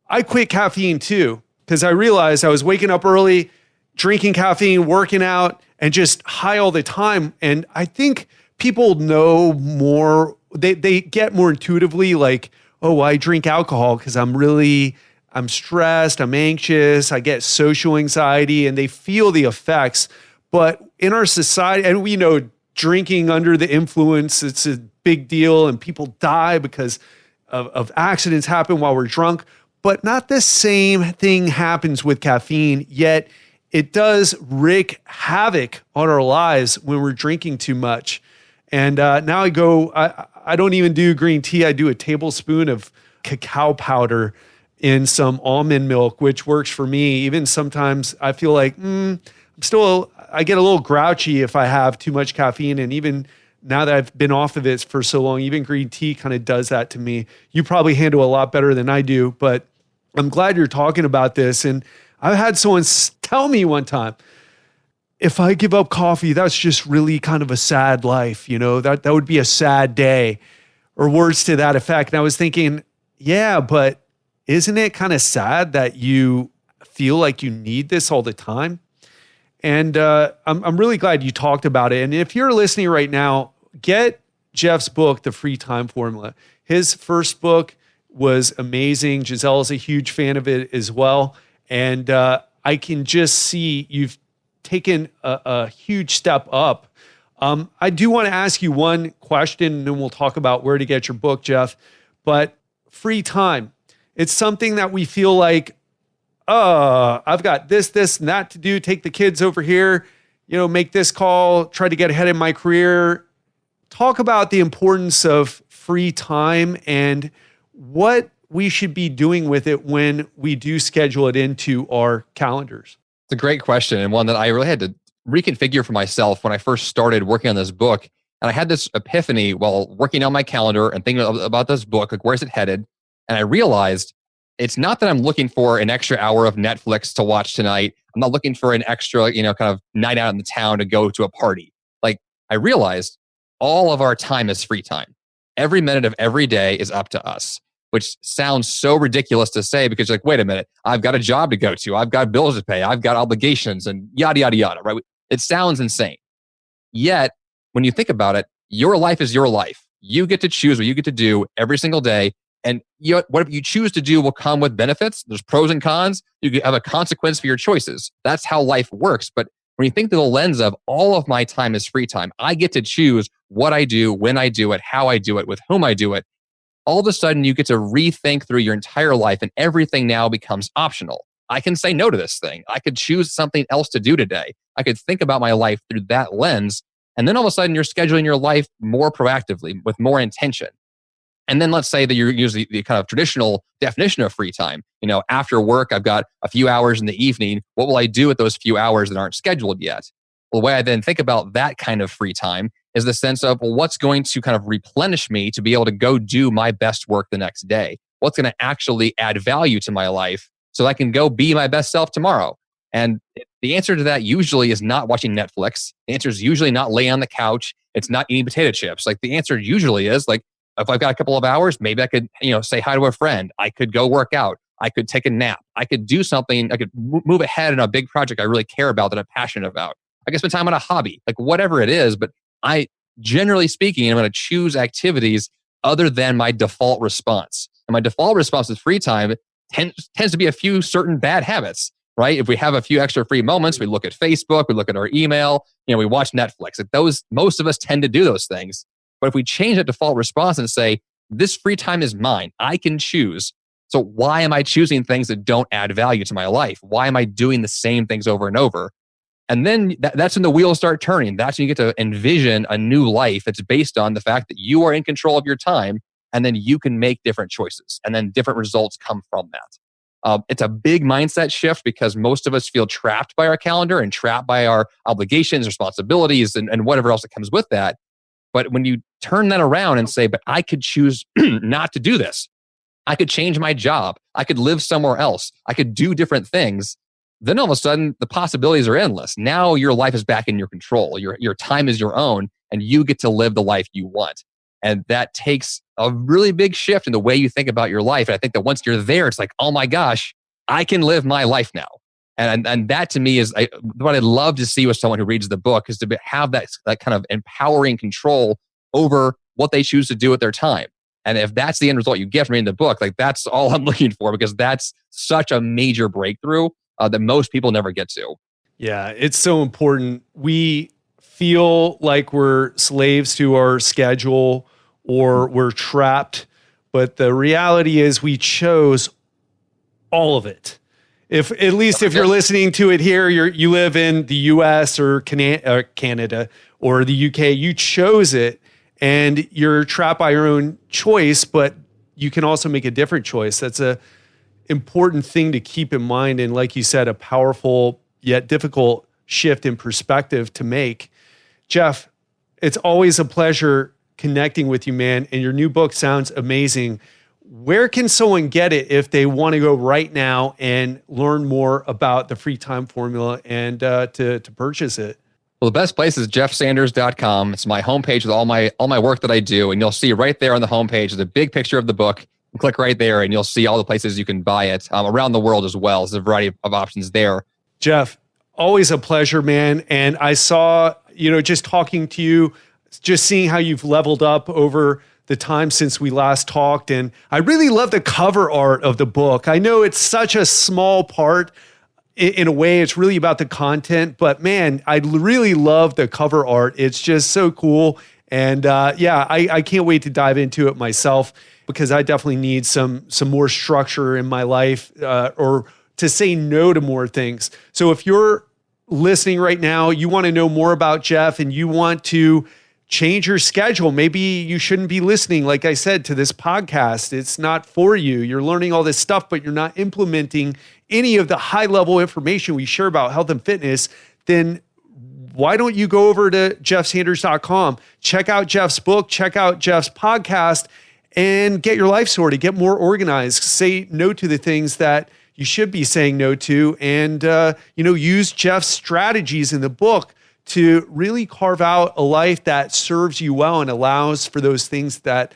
I quit caffeine too, because I realized I was waking up early, drinking caffeine, working out, and just high all the time. And I think people know more, they get more intuitively like, oh, I drink alcohol because I'm stressed, I'm anxious, I get social anxiety, and they feel the effects. But in our society, and we know drinking under the influence, it's a big deal, and people die because of accidents happen while we're drunk, but not the same thing happens with caffeine, yet it does wreak havoc on our lives when we're drinking too much. And now I don't even do green tea. I do a tablespoon of cacao powder in some almond milk, which works for me. Even sometimes I feel like I get a little grouchy if I have too much caffeine. And even now that I've been off of it for so long, even green tea kind of does that to me. You probably handle a lot better than I do, but I'm glad you're talking about this. And I've had someone tell me one time, if I give up coffee, that's just really kind of a sad life. That would be a sad day, or words to that effect. And I was thinking, yeah, but isn't it kind of sad that you feel like you need this all the time? And I'm really glad you talked about it. And if you're listening right now, get Jeff's book, The Free Time Formula. His first book was amazing. Giselle is a huge fan of it as well. And I can just see you've taken a huge step up I do want to ask you one question, and then we'll talk about where to get your book, Jeff. But free time, it's something that we feel like, I've got this, and that to do. Take the kids over here, make this call, try to get ahead in my career. Talk about the importance of free time and what we should be doing with it when we do schedule it into our calendars. It's a great question, and one that I really had to reconfigure for myself when I first started working on this book. And I had this epiphany while working on my calendar and thinking about this book, like where's it headed? And I realized it's not that I'm looking for an extra hour of Netflix to watch tonight. I'm not looking for an extra, kind of night out in the town to go to a party. Like I realized all of our time is free time. Every minute of every day is up to us, which sounds so ridiculous to say because you're like, wait a minute, I've got a job to go to. I've got bills to pay. I've got obligations and yada, yada, yada, right? It sounds insane. Yet, when you think about it, your life is your life. You get to choose what you get to do every single day. And whatever you choose to do will come with benefits. There's pros and cons. You have a consequence for your choices. That's how life works. But when you think through the lens of all of my time is free time, I get to choose what I do, when I do it, how I do it, with whom I do it. All of a sudden, you get to rethink through your entire life and everything now becomes optional. I can say no to this thing. I could choose something else to do today. I could think about my life through that lens. And then all of a sudden, you're scheduling your life more proactively with more intention. And then let's say that you're using the kind of traditional definition of free time. After work, I've got a few hours in the evening. What will I do with those few hours that aren't scheduled yet? Well, the way I then think about that kind of free time is the sense of, well, what's going to kind of replenish me to be able to go do my best work the next day? What's going to actually add value to my life so I can go be my best self tomorrow? And the answer to that usually is not watching Netflix. The answer is usually not laying on the couch. It's not eating potato chips. Like the answer usually is like, if I've got a couple of hours, maybe I could, say hi to a friend. I could go work out. I could take a nap. I could do something. I could move ahead in a big project I really care about that I'm passionate about. I could spend time on a hobby, like whatever it is. But I, generally speaking, I'm going to choose activities other than my default response. And my default response to free time tends to be a few certain bad habits, right? If we have a few extra free moments, we look at Facebook, we look at our email, we watch Netflix. Like most of us tend to do those things. But if we change that default response and say, this free time is mine, I can choose. So why am I choosing things that don't add value to my life? Why am I doing the same things over and over? And then that's when the wheels start turning. That's when you get to envision a new life that's based on the fact that you are in control of your time, and then you can make different choices, and then different results come from that. It's a big mindset shift because most of us feel trapped by our calendar and trapped by our obligations, responsibilities, and whatever else that comes with that. But when you turn that around and say, but I could choose not to do this. I could change my job. I could live somewhere else. I could do different things. Then all of a sudden, the possibilities are endless. Now your life is back in your control. Your time is your own, and you get to live the life you want. And that takes a really big shift in the way you think about your life. And I think that once you're there, it's like, oh my gosh, I can live my life now. And that to me is what I'd love to see with someone who reads the book, is to have that kind of empowering control over what they choose to do with their time. And if that's the end result you get from reading the book, like that's all I'm looking for, because that's such a major breakthrough that most people never get to. Yeah, it's so important. We feel like we're slaves to our schedule or we're trapped, but the reality is we chose all of it. If you're listening to it here, you live in the US or Canada or the UK, you chose it and you're trapped by your own choice, but you can also make a different choice. That's a important thing to keep in mind. And like you said, a powerful yet difficult shift in perspective to make. Jeff, it's always a pleasure connecting with you, man. And your new book sounds amazing. Where can someone get it if they want to go right now and learn more about the free time formula and to purchase it? Well, the best place is jeffsanders.com. It's my homepage with all my work that I do. And you'll see right there on the homepage, there's a big picture of the book. Click right there and you'll see all the places you can buy it around the world as well. There's a variety of options there. Jeff, always a pleasure, man. And I saw, just talking to you, just seeing how you've leveled up over the time since we last talked. And I really love the cover art of the book. I know it's such a small part in a way, it's really about the content. But man, I really love the cover art. It's just so cool. And I can't wait to dive into it myself, because I definitely need some more structure in my life, or to say no to more things. So if you're listening right now, you want to know more about Jeff and you want to change your schedule, maybe you shouldn't be listening, like I said, to this podcast. It's not for you. You're learning all this stuff, but you're not implementing any of the high level information we share about health and fitness. Then why don't you go over to jeffsanders.com, check out Jeff's book, check out Jeff's podcast, and get your life sorted, get more organized, say no to the things that you should be saying no to, and use Jeff's strategies in the book to really carve out a life that serves you well and allows for those things that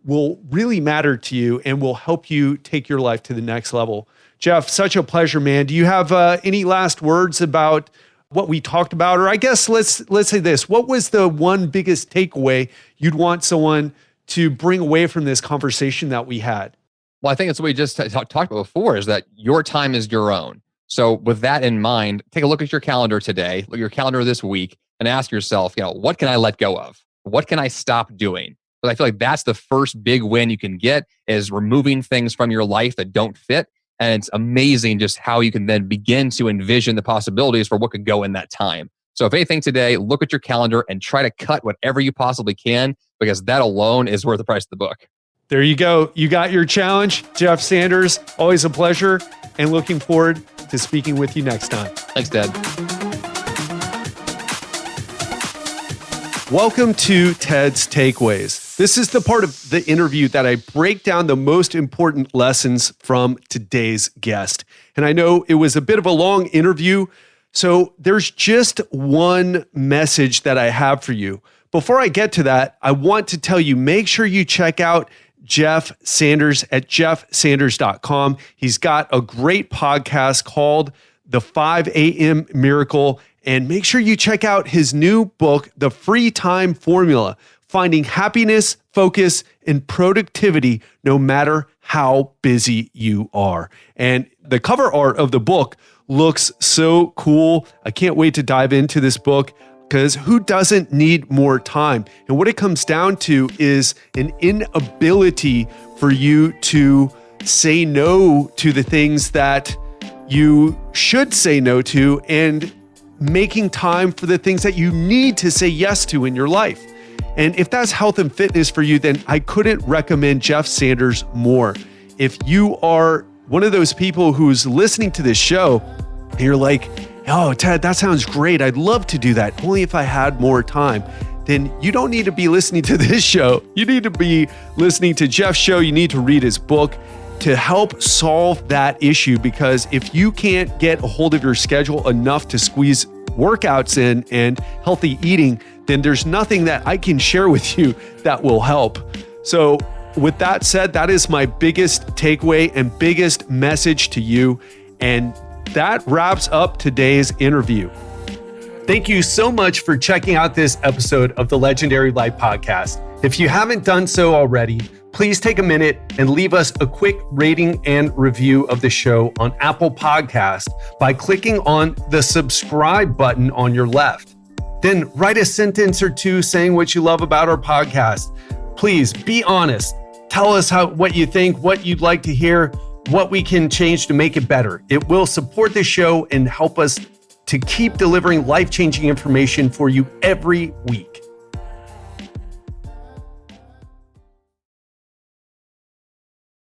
will really matter to you and will help you take your life to the next level. Jeff, such a pleasure, man. Do you have any last words about what we talked about? Or I guess let's say this: what was the one biggest takeaway you'd want someone to bring away from this conversation that we had? Well, I think it's what we just talked about before, is that your time is your own. So with that in mind, take a look at your calendar today, look at your calendar this week, and ask yourself, what can I let go of? What can I stop doing? But I feel like that's the first big win you can get, is removing things from your life that don't fit. And it's amazing just how you can then begin to envision the possibilities for what could go in that time. So if anything today, look at your calendar and try to cut whatever you possibly can, because that alone is worth the price of the book. There you go. You got your challenge. Jeff Sanders, always a pleasure, and looking forward to speaking with you next time. Thanks, Dad. Welcome to Ted's Takeaways. This is the part of the interview that I break down the most important lessons from today's guest. And I know it was a bit of a long interview, so there's just one message that I have for you. Before I get to that, I want to tell you, make sure you check out Jeff Sanders at jeffsanders.com. He's got a great podcast called The 5 a.m. Miracle. And make sure you check out his new book, The Free Time Formula, Finding Happiness, Focus, and Productivity no matter how busy you are. And the cover art of the book looks so cool. I can't wait to dive into this book, because who doesn't need more time? And what it comes down to is an inability for you to say no to the things that you should say no to, and making time for the things that you need to say yes to in your life. And if that's health and fitness for you, then I couldn't recommend Jeff Sanders more. If you are one of those people who's listening to this show and you're like, oh, Ted, that sounds great, I'd love to do that, only if I had more time, then you don't need to be listening to this show. You need to be listening to Jeff's show. You need to read his book to help solve that issue, because if you can't get a hold of your schedule enough to squeeze workouts in and healthy eating, then there's nothing that I can share with you that will help. So with that said, that is my biggest takeaway and biggest message to you. And that wraps up today's interview. Thank you so much for checking out this episode of the Legendary Life Podcast. If you haven't done so already, please take a minute and leave us a quick rating and review of the show on Apple Podcasts by clicking on the subscribe button on your left. Then write a sentence or two saying what you love about our podcast. Please be honest. Tell us what you think, what you'd like to hear, what we can change to make it better. It will support the show and help us to keep delivering life-changing information for you every week.